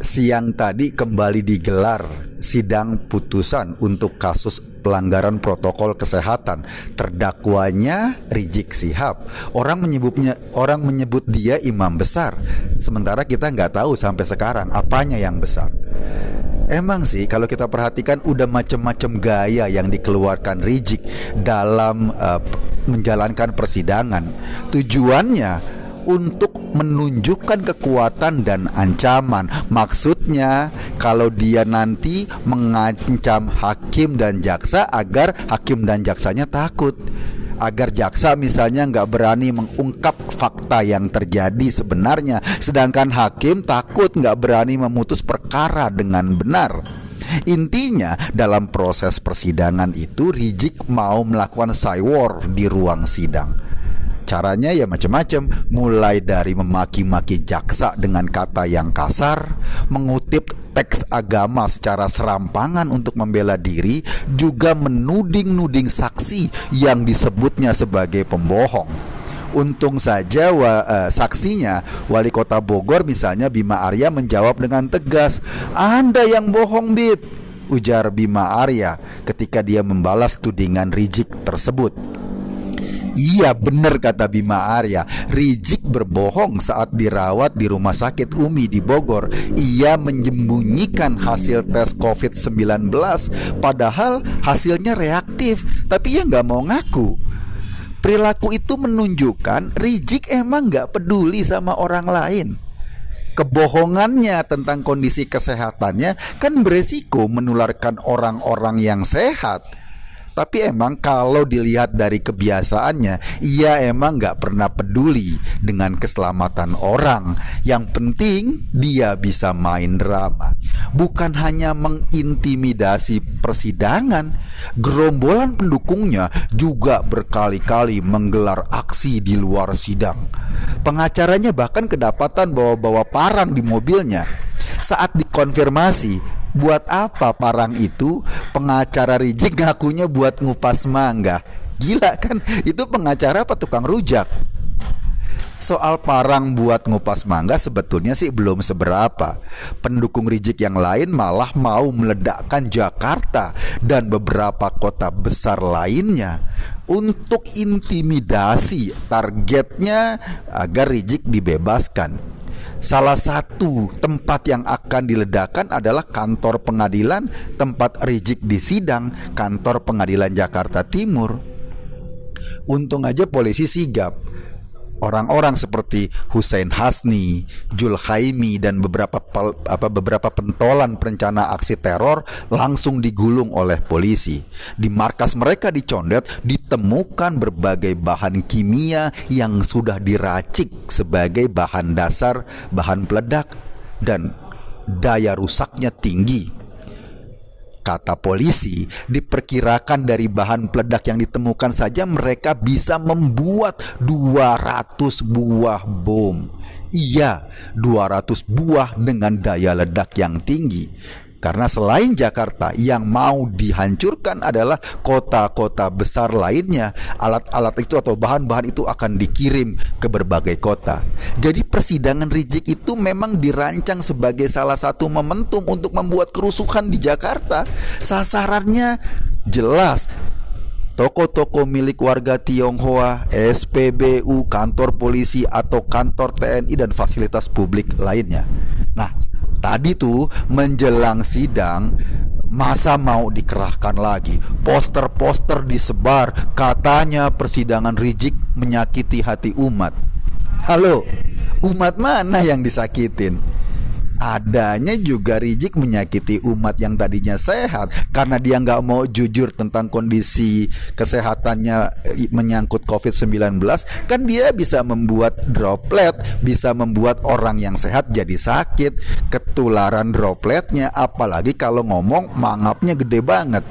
Siang tadi kembali digelar sidang putusan untuk kasus pelanggaran protokol kesehatan. Terdakwanya Rizik Syihab. Orang menyebut dia imam besar. Sementara kita nggak tahu sampai sekarang apanya yang besar. Emang sih kalau kita perhatikan udah macam-macam gaya yang dikeluarkan Rizik dalam menjalankan persidangan. Tujuannya untuk menunjukkan kekuatan dan ancaman. Maksudnya kalau dia nanti mengancam hakim dan jaksa agar hakim dan jaksanya takut, agar jaksa misalnya nggak berani mengungkap fakta yang terjadi sebenarnya, sedangkan hakim takut nggak berani memutus perkara dengan benar. Intinya dalam proses persidangan itu Rizik mau melakukan cywar di ruang sidang. Caranya ya macam-macam, mulai dari memaki-maki jaksa dengan kata yang kasar, mengutip teks agama secara serampangan untuk membela diri, juga menuding-nuding saksi yang disebutnya sebagai pembohong. Untung saja saksinya, Wali Kota Bogor misalnya Bima Arya menjawab dengan tegas, "Anda yang bohong, Bib," ujar Bima Arya ketika dia membalas tudingan Rizik tersebut. Iya benar kata Bima Arya, Rizik berbohong saat dirawat di Rumah Sakit Umi di Bogor. Ia menyembunyikan hasil tes COVID-19 padahal hasilnya reaktif, tapi ia nggak mau ngaku. Perilaku itu menunjukkan Rizik emang nggak peduli sama orang lain. Kebohongannya tentang kondisi kesehatannya kan beresiko menularkan orang-orang yang sehat. Tapi emang kalau dilihat dari kebiasaannya, ia emang gak pernah peduli dengan keselamatan orang. Yang penting dia bisa main drama. Bukan hanya mengintimidasi persidangan, gerombolan pendukungnya juga berkali-kali menggelar aksi di luar sidang. Pengacaranya bahkan kedapatan bawa-bawa parang di mobilnya. Saat dikonfirmasi, buat apa parang itu? Pengacara Rizik ngakunya buat ngupas mangga. Gila kan? Itu pengacara apa tukang rujak? Soal parang buat ngupas mangga sebetulnya sih belum seberapa. Pendukung Rizik yang lain malah mau meledakkan Jakarta dan beberapa kota besar lainnya untuk intimidasi, targetnya agar Rizik dibebaskan. Salah satu tempat yang akan diledakkan adalah kantor pengadilan tempat Rizik disidang, kantor pengadilan Jakarta Timur. Untung aja polisi sigap. Orang-orang seperti Hussein Hasni, Julkhaimi dan beberapa pentolan perencana aksi teror langsung digulung oleh polisi. Di markas mereka di Condet ditemukan berbagai bahan kimia yang sudah diracik sebagai bahan dasar bahan peledak dan daya rusaknya tinggi. Kata polisi, diperkirakan dari bahan peledak yang ditemukan saja mereka bisa membuat 200 buah bom. Iya, 200 buah dengan daya ledak yang tinggi. Karena selain Jakarta, yang mau dihancurkan adalah kota-kota besar lainnya. Alat-alat itu atau bahan-bahan itu akan dikirim ke berbagai kota. Jadi persidangan Rizik itu memang dirancang sebagai salah satu momentum untuk membuat kerusuhan di Jakarta. Sasarannya jelas, toko-toko milik warga Tionghoa, SPBU, kantor polisi atau kantor TNI dan fasilitas publik lainnya. Nah, tadi tuh menjelang sidang, masa mau dikerahkan lagi? Poster-poster disebar, katanya persidangan Rizik menyakiti hati umat. Halo, umat mana yang disakitin? Adanya juga Rizik menyakiti umat yang tadinya sehat karena dia nggak mau jujur tentang kondisi kesehatannya menyangkut COVID-19. Kan dia bisa membuat droplet, bisa membuat orang yang sehat jadi sakit, ketularan dropletnya. Apalagi kalau ngomong mangapnya gede banget.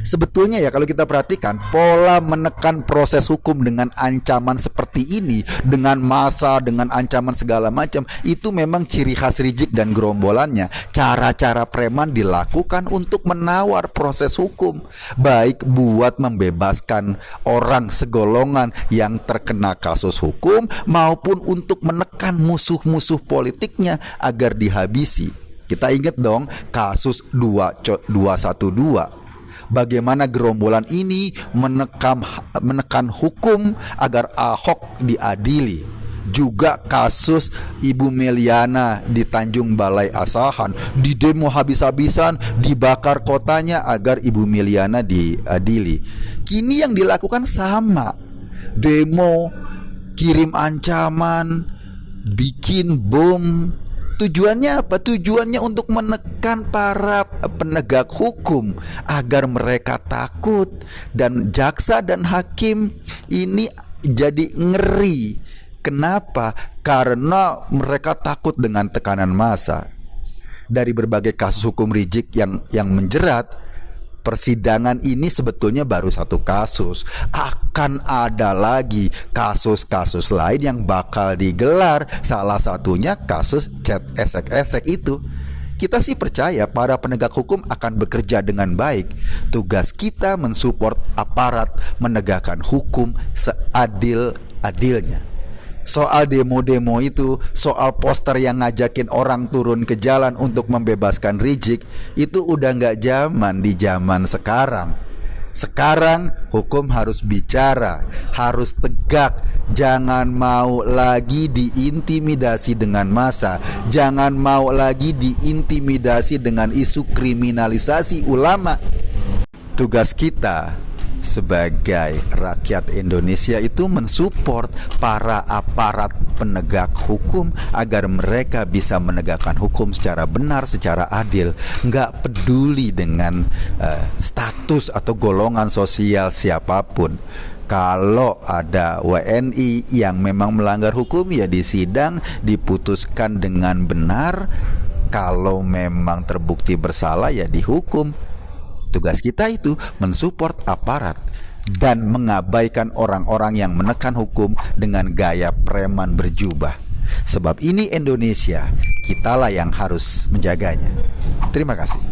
Sebetulnya ya kalau kita perhatikan pola menekan proses hukum dengan ancaman seperti ini, dengan masa, dengan ancaman segala macam, itu memang ciri khas Rizik dan gerombolannya. Cara-cara preman dilakukan untuk menawar proses hukum, baik buat membebaskan orang segolongan yang terkena kasus hukum maupun untuk menekan musuh-musuh politiknya agar dihabisi. Kita ingat dong kasus 212. Bagaimana gerombolan ini menekan hukum agar Ahok diadili. Juga kasus Ibu Meliana di Tanjung Balai Asahan, di demo habis-habisan, dibakar kotanya agar Ibu Meliana diadili. Kini yang dilakukan sama, demo, kirim ancaman, bikin bom. Tujuannya apa? Tujuannya untuk menekan para penegak hukum agar mereka takut, dan jaksa dan hakim ini jadi ngeri. Kenapa? Karena mereka takut dengan tekanan massa. Dari berbagai kasus hukum Rizik yang menjerat, persidangan ini sebetulnya baru satu kasus. Akan ada lagi kasus-kasus lain yang bakal digelar. Salah satunya kasus chat esek-esek itu. Kita sih percaya para penegak hukum akan bekerja dengan baik. Tugas kita mensupport aparat menegakkan hukum seadil-adilnya. Soal demo-demo itu, soal poster yang ngajakin orang turun ke jalan untuk membebaskan Rizik, itu udah nggak zaman di zaman sekarang. Sekarang hukum harus bicara, harus tegak. Jangan mau lagi diintimidasi dengan massa. Jangan mau lagi diintimidasi dengan isu kriminalisasi ulama. Tugas kita sebagai rakyat Indonesia itu mensupport para aparat penegak hukum agar mereka bisa menegakkan hukum secara benar, secara adil, nggak peduli dengan status atau golongan sosial siapapun. Kalau ada WNI yang memang melanggar hukum, ya disidang, diputuskan dengan benar. Kalau memang terbukti bersalah, ya dihukum. Tugas kita itu mensupport aparat dan mengabaikan orang-orang yang menekan hukum dengan gaya preman berjubah. Sebab ini Indonesia, kitalah yang harus menjaganya. Terima kasih.